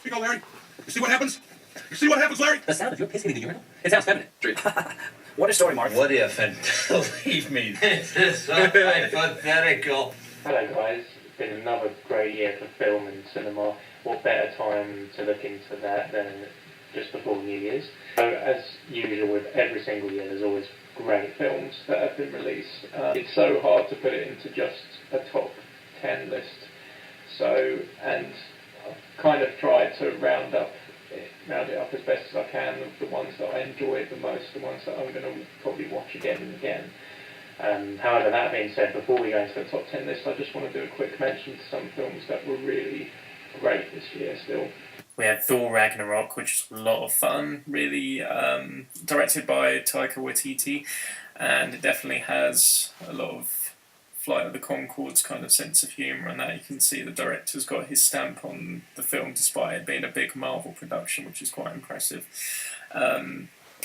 You go, Larry. You see what happens? You see what happens, Larry? The sound of your piss hitting the urinal? It sounds feminine. What a story, Mark. What if, and believe me, this is so hypothetical. Hello guys, it's been another great year for film and cinema. What better time to look into that than just before New Year's? So as usual with every single year, there's always great films that have been released. It's so hard to put it into just a top 10 list. So, and I've kind of tried to round it up as best as I can of the ones that I enjoyed the most, the ones that I'm going to probably watch again and again. However, that being said, before we go into the top 10 list, I just want to do a quick mention to some films that were really great this year still. We had Thor Ragnarok, which was a lot of fun, really directed by Taika Waititi, and it definitely has a lot of Flight of the Conchords kind of sense of humour, and that you can see the director's got his stamp on the film despite it being a big Marvel production, which is quite impressive.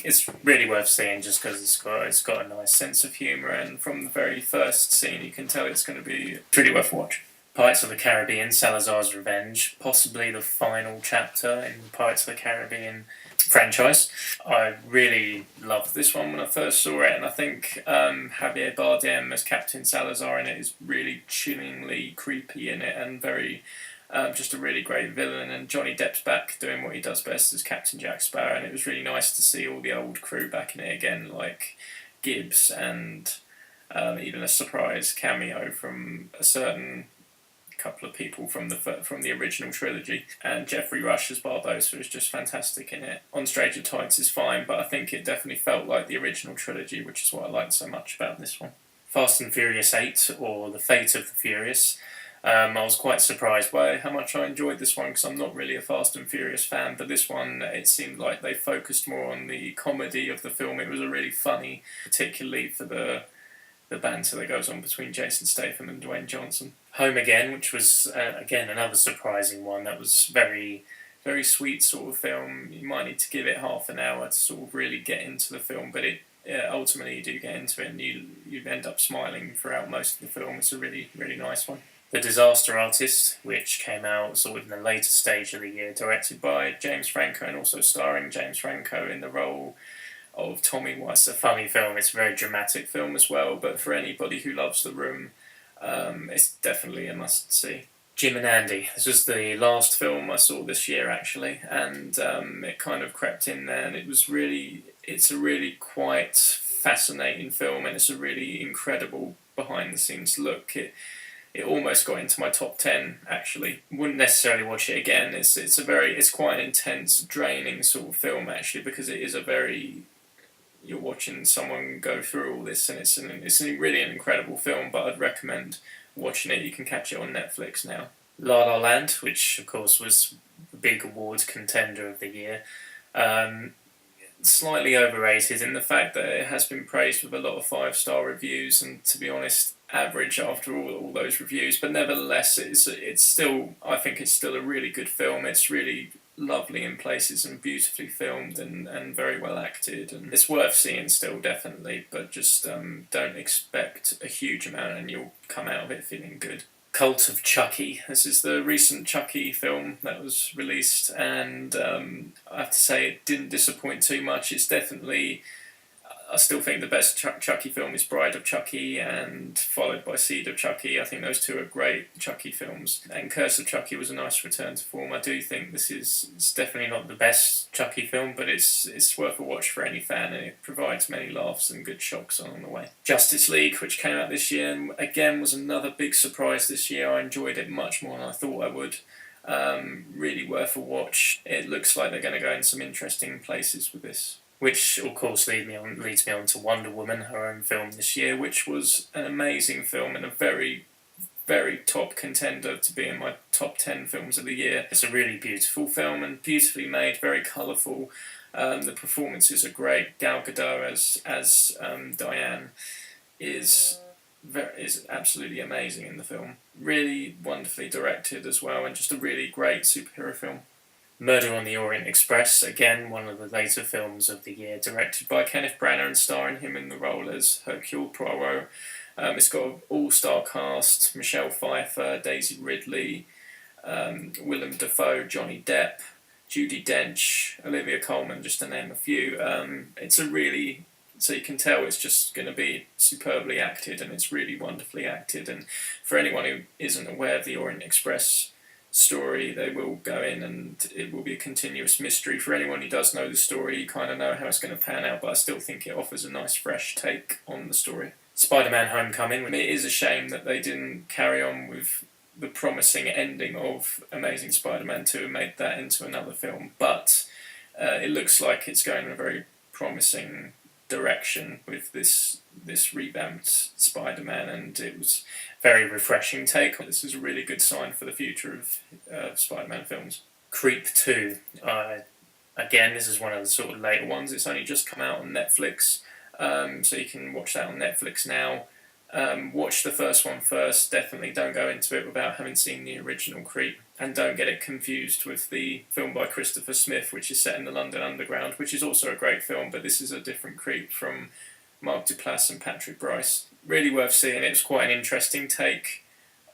It's really worth seeing just because it's got a nice sense of humour, and from the very first scene you can tell it's going to be really worth watching. Pirates of the Caribbean, Salazar's Revenge, possibly the final chapter in the Pirates of the Caribbean franchise. I really loved this one when I first saw it, and I think Javier Bardem as Captain Salazar in it is really chillingly creepy in it, and very just a really great villain. And Johnny Depp's back doing what he does best as Captain Jack Sparrow, and it was really nice to see all the old crew back in it again, like Gibbs, and even a surprise cameo from a certain couple of people from the original trilogy, and Jeffrey Rush as Barbossa is just fantastic in it. On Stranger Tides is fine, but I think it definitely felt like the original trilogy, which is what I liked so much about this one. Fast and Furious 8, or The Fate of the Furious. I was quite surprised by how much I enjoyed this one, because I'm not really a Fast and Furious fan, but this one, it seemed like they focused more on the comedy of the film. It was a really funny, particularly for the banter that goes on between Jason Statham and Dwayne Johnson. Home Again, which was, again, another surprising one. That was very, very sweet sort of film. You might need to give it half an hour to sort of really get into the film, but ultimately you do get into it, and you end up smiling throughout most of the film. It's a really, really nice one. The Disaster Artist, which came out sort of in the later stage of the year, directed by James Franco and also starring James Franco in the role of Tommy. Well, it's a funny film, it's a very dramatic film as well, but for anybody who loves The Room, it's definitely a must-see. Jim and Andy. This was the last film I saw this year, actually, and it kind of crept in there, and it's a really quite fascinating film, and it's a really incredible behind-the-scenes look. It almost got into my top 10, actually. Wouldn't necessarily watch it again. It's quite an intense, draining sort of film, actually, because it is you're watching someone go through all this, and it's really an incredible film, but I'd recommend watching it. You can catch it on Netflix now. La La Land, which of course was the big awards contender of the year. Slightly overrated in the fact that it has been praised with a lot of 5-star reviews, and to be honest, average after all those reviews, but nevertheless it's still, I think it's still a really good film. It's really lovely in places and beautifully filmed and very well acted, and it's worth seeing still, definitely, but just don't expect a huge amount and you'll come out of it feeling good. Cult of Chucky. This is the recent Chucky film that was released, and I have to say it didn't disappoint too much. It's definitely, I still think the best Chucky film is Bride of Chucky, and followed by Seed of Chucky. I think those two are great Chucky films. And Curse of Chucky was a nice return to form. I do think it's definitely not the best Chucky film, but it's worth a watch for any fan, and it provides many laughs and good shocks along the way. Justice League, which came out this year, and again was another big surprise this year. I enjoyed it much more than I thought I would. Really worth a watch. It looks like they're going to go in some interesting places with this. Which, of course, leads me on to Wonder Woman, her own film this year, which was an amazing film and a very, very top contender to be in my top 10 films of the year. It's a really beautiful film and beautifully made, very colourful. The performances are great. Gal Gadot as Diane is absolutely amazing in the film. Really wonderfully directed as well, and just a really great superhero film. Murder on the Orient Express, again one of the later films of the year, directed by Kenneth Branagh and starring him in the role as Hercule Poirot. It's got an all-star cast: Michelle Pfeiffer, Daisy Ridley, Willem Dafoe, Johnny Depp, Judi Dench, Olivia Colman, just to name a few. It's a really, so you can tell it's just going to be superbly acted, and it's really wonderfully acted. And for anyone who isn't aware of the Orient Express story, they will go in and it will be a continuous mystery. For anyone who does know the story, you kind of know how it's going to pan out, but I still think it offers a nice fresh take on the story. Spider-Man Homecoming, it is a shame that they didn't carry on with the promising ending of Amazing Spider-Man 2 and made that into another film, but it looks like it's going in a very promising direction with this revamped Spider-Man, and it was a very refreshing take. This is a really good sign for the future of Spider-Man films. Creep 2, again, this is one of the sort of later ones. It's only just come out on Netflix, so you can watch that on Netflix now. Watch the first one first. Definitely don't go into it without having seen the original Creep, and don't get it confused with the film by Christopher Smith, which is set in the London Underground, which is also a great film, but this is a different Creep from Mark Duplass and Patrick Bryce. Really worth seeing. It's quite an interesting take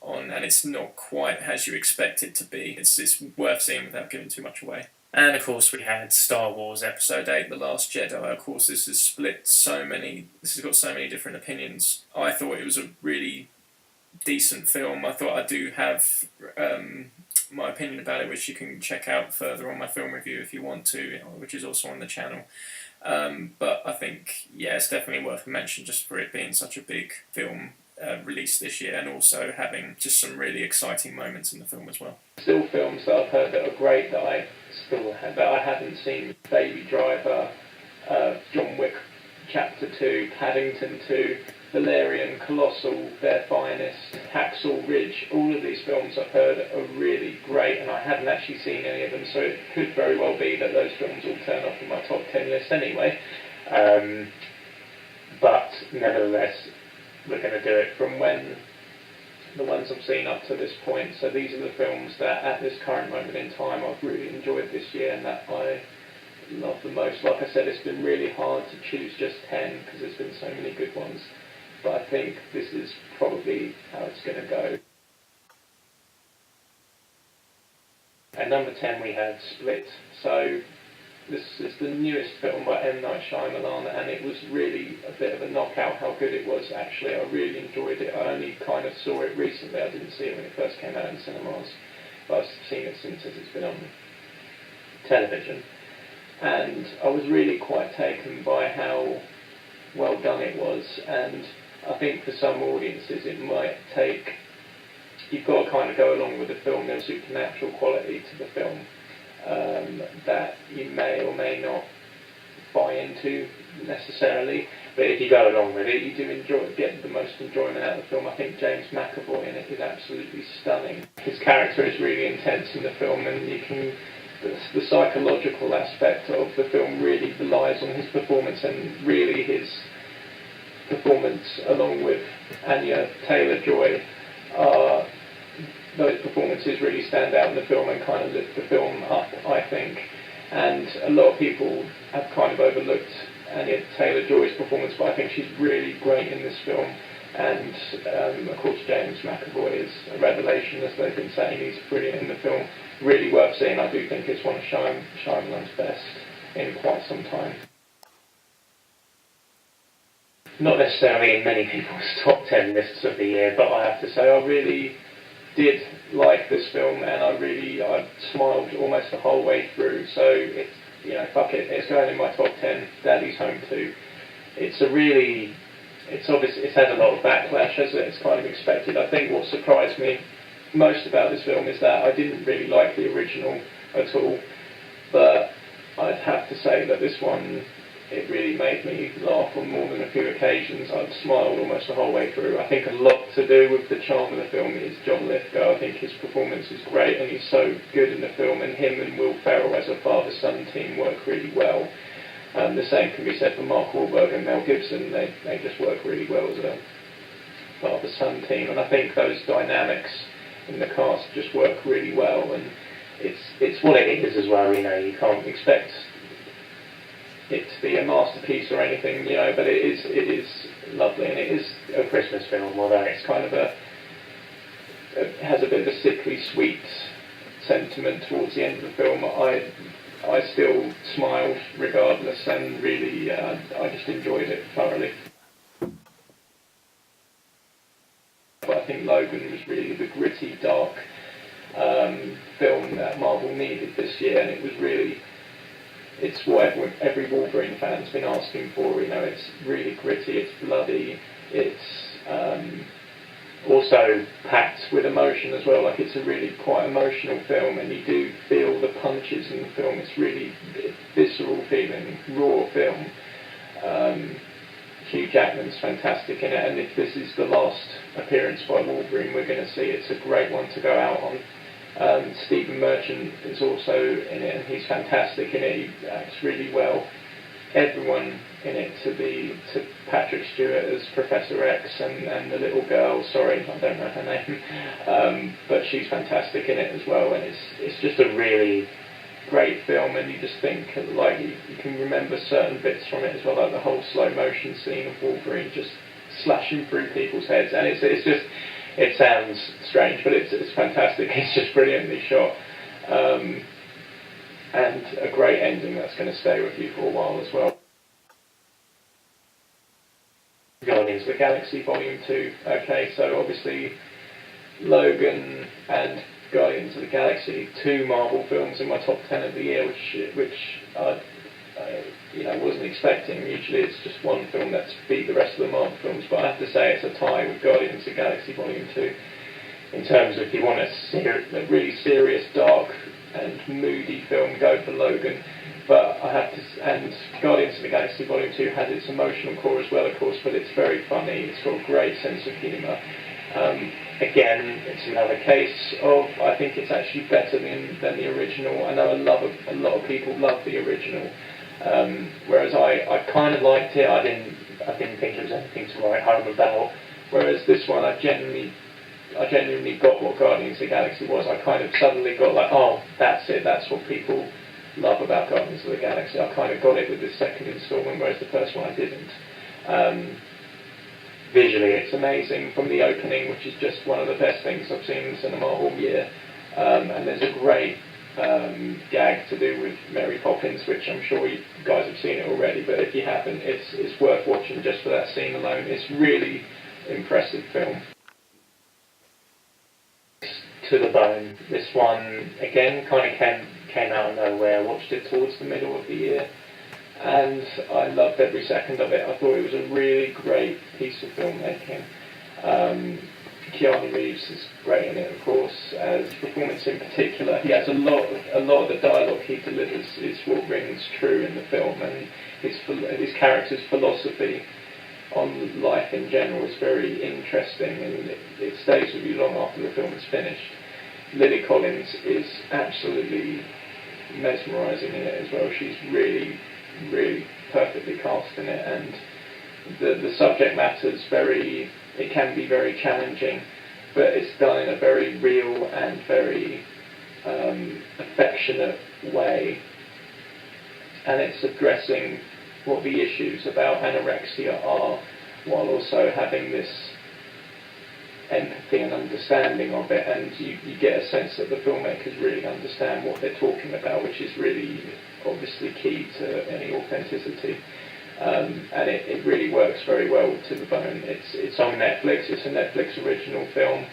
on, and it's not quite as you expect it to be. It's worth seeing without giving too much away. And of course we had Star Wars Episode 8, The Last Jedi. Of course this has got so many different opinions. I thought it was a really decent film. I thought I do have my opinion about it, which you can check out further on my film review if you want to, which is also on the channel. But I think, yeah, it's definitely worth a mention just for it being such a big film released this year, and also having just some really exciting moments in the film as well. Still films that I've heard that are great that I haven't seen: Baby Driver, John Wick Chapter 2, Paddington 2, Valerian, Colossal, Their Finest, Hacksaw Ridge. All of these films I've heard are really great, and I haven't actually seen any of them, so it could very well be that those films will turn up in my top 10 list anyway. But nevertheless, we're going to do it from the ones I've seen up to this point. So these are the films that at this current moment in time I've really enjoyed this year and that I love the most. Like I said, it's been really hard to choose just 10 because there's been so many good ones, but I think this is probably how it's going to go. At number 10 we had Split. So this is the newest film by M. Night Shyamalan, and it was really a bit of a knockout how good it was, actually. I really enjoyed it. I only kind of saw it recently. I didn't see it when it first came out in cinemas, but I've seen it since it's been on television. And I was really quite taken by how well done it was, and I think for some audiences it might take... You've got to kind of go along with the film. There's supernatural quality to the film that you may or may not buy into necessarily, but if you go along with it, you do get the most enjoyment out of the film. I think James McAvoy in it is absolutely stunning. His character is really intense in the film, and the psychological aspect of the film really relies on his performance, and really his performance along with Anya Taylor-Joy those performances really stand out in the film and kind of lift the film up, I think. And a lot of people have kind of overlooked Anya Taylor-Joy's performance, but I think she's really great in this film. And of course James McAvoy is a revelation, as they've been saying. He's brilliant in the film. Really worth seeing. I do think it's one of Shyamalan's best in quite some time. Not necessarily in many people's top 10 lists of the year, but I have to say I really did like this film, and I smiled almost the whole way through. So it's, fuck it, it's going in my top 10. Daddy's Home 2. It's had a lot of backlash, as it's kind of expected. I think what surprised me most about this film is that I didn't really like the original at all, but I'd have to say that this one, it really made me laugh on more than a few occasions. I've smiled almost the whole way through. I think a lot to do with the charm of the film is John Lithgow. I think his performance is great, and he's so good in the film, and him and Will Ferrell as a father-son team work really well. The same can be said for Mark Wahlberg and Mel Gibson. They just work really well as a father-son team, and I think those dynamics in the cast just work really well, and it's what it is as well. You can't expect it to be a masterpiece or anything, but it is lovely, and it is a Christmas film, although it's kind of it has a bit of a sickly sweet sentiment towards the end of the film, I still smiled regardless, and really I just enjoyed it thoroughly. But I think Logan was really the gritty, dark film that Marvel needed this year, and it was really, it's what every Wolverine fan's been asking for. You know, it's really gritty, it's bloody, it's also packed with emotion as well. Like, it's a really quite emotional film, and you do feel the punches in the film. It's really visceral feeling, raw film. Hugh Jackman's fantastic in it, and if this is the last appearance by Wolverine we're going to see, it's a great one to go out on. Stephen Merchant is also in it, and he's fantastic in it. He acts really well. Everyone in it, to Patrick Stewart as Professor X, and the little girl, sorry, I don't know her name, but she's fantastic in it as well, and it's just a really great film, and you just think, like, you can remember certain bits from it as well, like the whole slow motion scene of Wolverine just slashing through people's heads, and it's just, it sounds strange, but it's fantastic. It's just brilliantly shot, and a great ending that's going to stay with you for a while as well. Guardians of the Galaxy Volume 2. Okay, so obviously Logan and Guardians of the Galaxy, 2 Marvel films in my top 10 of the year, which I wasn't expecting. Usually it's just one film that's beat the rest of the Marvel films, but I have to say it's a tie with Guardians of the Galaxy Volume 2 in terms of, if you want a really serious, dark and moody film, go for Logan. But I have to, and Guardians of the Galaxy Volume 2 has its emotional core as well, of course, but it's very funny. It's got a great sense of humour. Again, it's another case of, I think it's actually better than the original. I know a lot of people love the original, whereas I kind of liked it. I didn't think it was anything to write home about. Whereas this one, I genuinely got what Guardians of the Galaxy was. I kind of suddenly got like, oh, that's it. That's what people love about Guardians of the Galaxy. I kind of got it with the second instalment, whereas the first one I didn't. Visually, it's amazing from the opening, which is just one of the best things I've seen in cinema all year. And there's a great gag to do with Mary Poppins, which I'm sure you guys have seen it already, but if you haven't, it's worth watching just for that scene alone. It's really impressive film. To the bone. This one, again, kind of came out of nowhere. I watched it towards the middle of the year, and I loved every second of it. I thought it was a really great piece of filmmaking. Keanu Reeves is great in it, of course. His performance in particular, he has a lot of the dialogue he delivers is what rings true in the film, and his character's philosophy on life in general is very interesting, and it stays with you long after the film is finished. Lily Collins is absolutely mesmerising in it as well. She's really, really perfectly cast in it, and the subject matter's it can be very challenging, but it's done in a very real and very affectionate way, and it's addressing what the issues about anorexia are, while also having this empathy and understanding of it, and you get a sense that the filmmakers really understand what they're talking about, which is really obviously key to any authenticity. And it really works very well to the bone. It's on Netflix. It's a Netflix original film,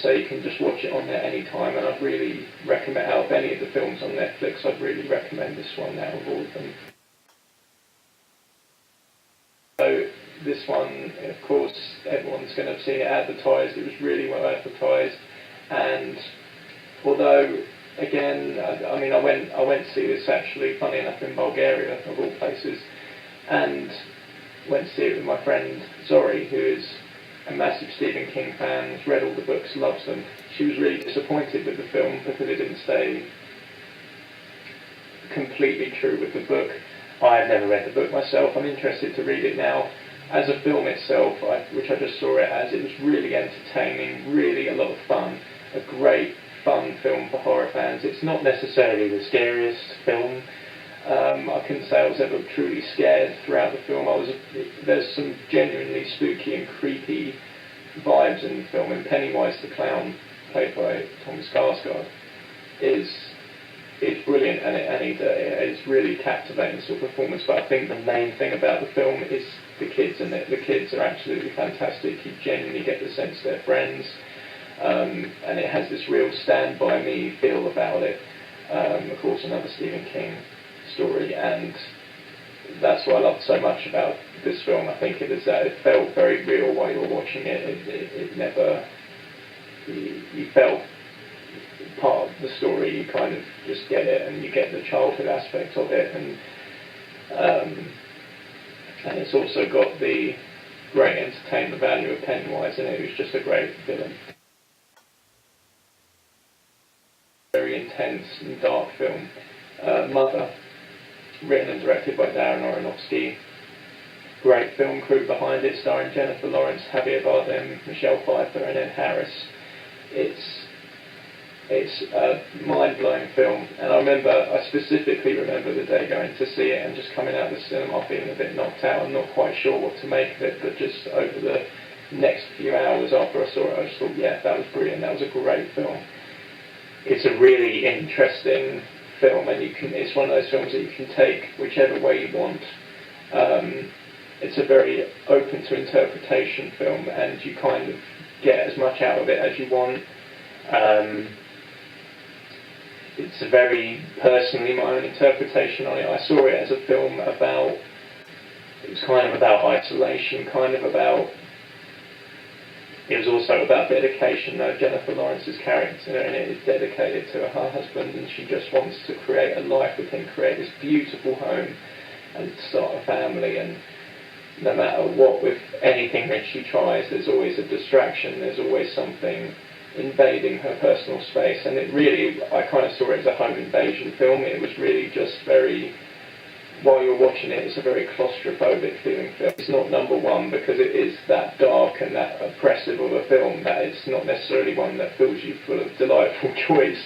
so you can just watch it on there anytime, and I'd really recommend, out of any of the films on Netflix, I'd really recommend this one out of all of them. So this one, of course, everyone's going to have seen it advertised. It was really well advertised, and although, again, I went to see this actually, funny enough, in Bulgaria, of all places, and went to see it with my friend Zori, who is a massive Stephen King fan, has read all the books, loves them. She was really disappointed with the film because it didn't stay completely true with the book. I have never read the book myself. I'm interested to read it now. As a film itself, which I just saw it as, it was really entertaining, really a lot of fun, a great fun film for horror fans. It's not necessarily the scariest film. I couldn't say I was ever truly scared throughout the film. There's some genuinely spooky and creepy vibes in the film, and Pennywise the Clown, played by Thomas Skarsgård, is brilliant, and it's really captivating sort of performance. But I think the main thing about the film is the kids, and the kids are absolutely fantastic. You genuinely get the sense they're friends, and it has this real stand by me feel about it. Of course, another Stephen King story, and that's what I loved so much about this film. I think it is that it felt very real while you were watching it. It never, you felt part of the story. You kind of just get it, and you get the childhood aspect of it, and it's also got the great entertainment value of Pennywise in it, who's just a great villain. Very intense and dark film. Mother, written and directed by Darren Aronofsky. Great film crew behind it, starring Jennifer Lawrence, Javier Bardem, Michelle Pfeiffer, and Ed Harris. It's a mind-blowing film, and I specifically remember the day going to see it and just coming out of the cinema feeling a bit knocked out and not quite sure what to make of it, but just over the next few hours after I saw it, I just thought, yeah, that was brilliant, that was a great film. It's a really interesting film, and it's one of those films that you can take whichever way you want. It's a very open to interpretation film, and you kind of get as much out of it as you want. It's a very personally my own interpretation on it. I saw it as a film about, it was kind of about isolation, it was also about dedication, though. Jennifer Lawrence's character in it is dedicated to her husband, and she just wants to create a life with him, create this beautiful home and start a family, and no matter what, with anything that she tries, there's always a distraction, there's always something invading her personal space, and it really, I kind of saw it as a home invasion film. It was really just very, while you're watching it, it's a very claustrophobic feeling film. It's not number one because it is that dark and that oppressive of a film that it's not necessarily one that fills you full of delightful joys.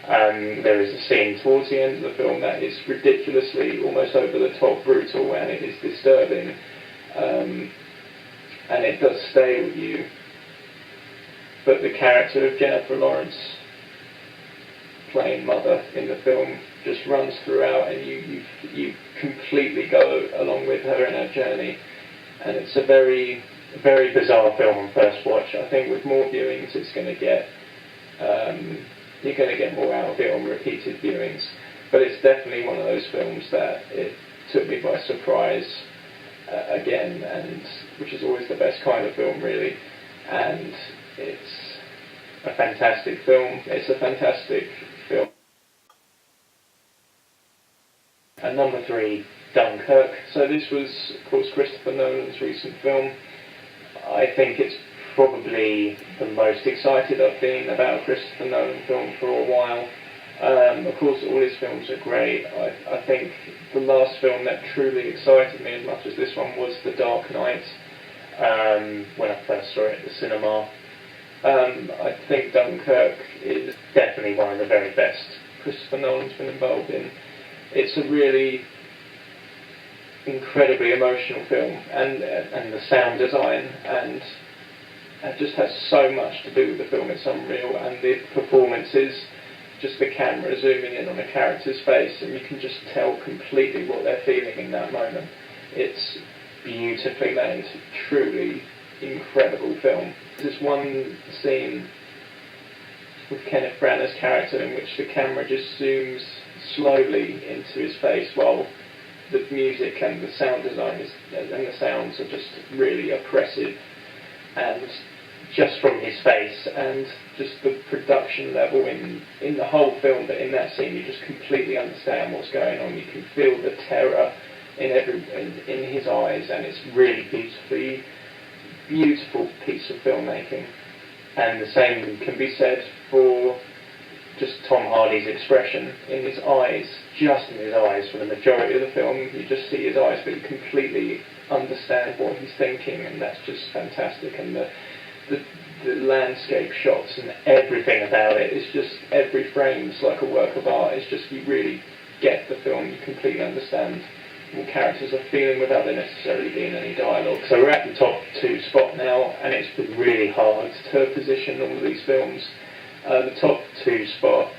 There is a scene towards the end of the film that is ridiculously, almost over the top brutal, and it is disturbing, and it does stay with you. But the character of Jennifer Lawrence playing Mother in the film just runs throughout, and you completely go along with her in her journey. And it's a very, very bizarre film on first watch. I think with more viewings it's going to get, you're going to get more out of it on repeated viewings. But it's definitely one of those films that it took me by surprise again, and which is always the best kind of film, really. And it's a fantastic film. It's a fantastic film. And number 3, Dunkirk. So this was, of course, Christopher Nolan's recent film. I think it's probably the most excited I've been about a Christopher Nolan film for a while. Of course, all his films are great. I think the last film that truly excited me as much as this one was The Dark Knight, when I first saw it at the cinema. I think Dunkirk is definitely one of the very best Christopher Nolan's been involved in. It's a really incredibly emotional film, and the sound design, and it just has so much to do with the film. It's unreal, and the performances, just the camera zooming in on a character's face, and you can just tell completely what they're feeling in that moment. It's beautifully made, truly incredible film. There's one scene with Kenneth Branagh's character in which the camera just zooms slowly into his face while the music and the sound design and the sounds are just really oppressive, and just from his face and just the production level in the whole film, but in that scene you just completely understand what's going on. You can feel the terror in his eyes, and it's really beautiful piece of filmmaking. And the same can be said for just Tom Hardy's expression in his eyes, just in his eyes. For the majority of the film, you just see his eyes, but you completely understand what he's thinking, and that's just fantastic. And the landscape shots and everything about it is just, every frame's like a work of art. It's just, you really get the film, you completely understand what characters are feeling without there necessarily being any dialogue. So we're at the top 2 spot now, and it's been really hard to position all of these films. The top 2 spot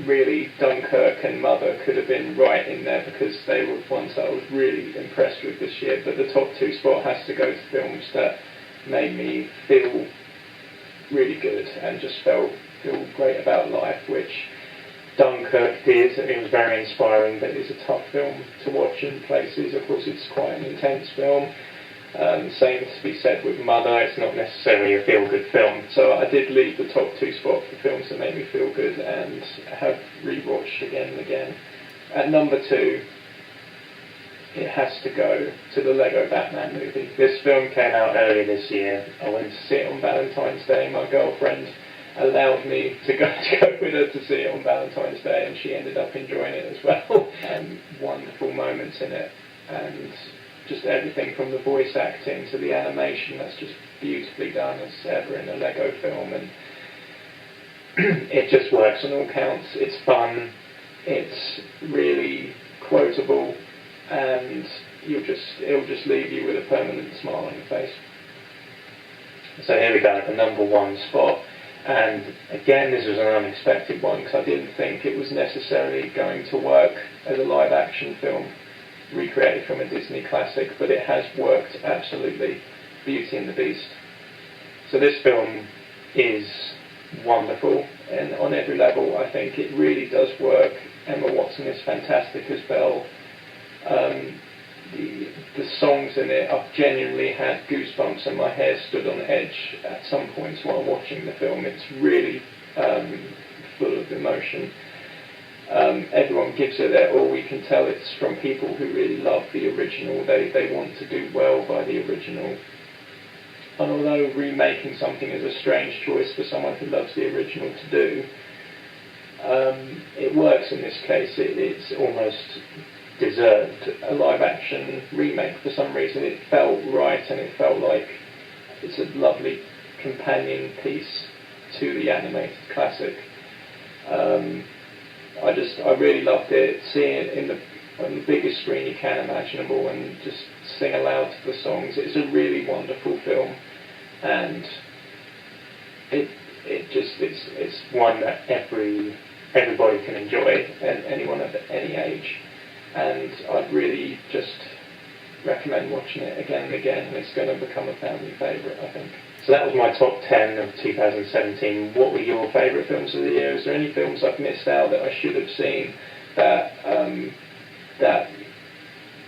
really Dunkirk and Mother could have been right in there because they were ones that I was really impressed with this year. But the top 2 spot has to go to films that made me feel really good and just feel great about life, which Dunkirk did. It was very inspiring, but it's a tough film to watch in places. Of course, it's quite an intense film. Same to be said with Mother. It's not necessarily a feel-good film. So I did leave the top 2 spot for films that made me feel good and have rewatched again and again. At number 2, it has to go to the Lego Batman movie. This film came out earlier this year. I went to see it on Valentine's Day. My girlfriend allowed me to go with her to see it on Valentine's Day, and she ended up enjoying it as well. And wonderful moments in it, and just everything from the voice acting to the animation that's just beautifully done as ever in a Lego film, and it just works on all counts. It's fun, it's really quotable, and it'll just leave you with a permanent smile on your face. So here we go, the number 1 spot. And again, this was an unexpected one because I didn't think it was necessarily going to work as a live action film recreated from a Disney classic, but it has worked absolutely. Beauty and the Beast. So this film is wonderful, and on every level I think it really does work. Emma Watson is fantastic as Belle. The songs in it, I've genuinely had goosebumps and my hair stood on edge at some points while watching the film. It's really full of emotion. Everyone gives it their all. We can tell it's from people who really love the original. They want to do well by the original. And although remaking something is a strange choice for someone who loves the original to do, it works in this case. It's almost deserved a live action remake for some reason. It felt right, and it felt like it's a lovely companion piece to the animated classic. I really loved it, seeing it on the biggest screen you can imaginable and just sing aloud to the songs. It's a really wonderful film, and it's one that everybody can enjoy, and anyone of any age. And I'd really just recommend watching it again and again, and it's going to become a family favourite, I think. So that was my top 10 of 2017. What were your favourite films of the year? Is there any films I've missed out that I should have seen that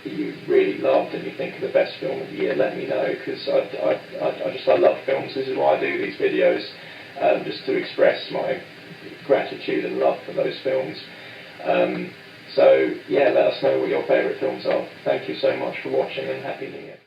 you really loved and you think are the best film of the year? Let me know, because I love films. This is why I do these videos, just to express my gratitude and love for those films. So yeah, let us know what your favourite films are. Thank you so much for watching, and Happy New Year.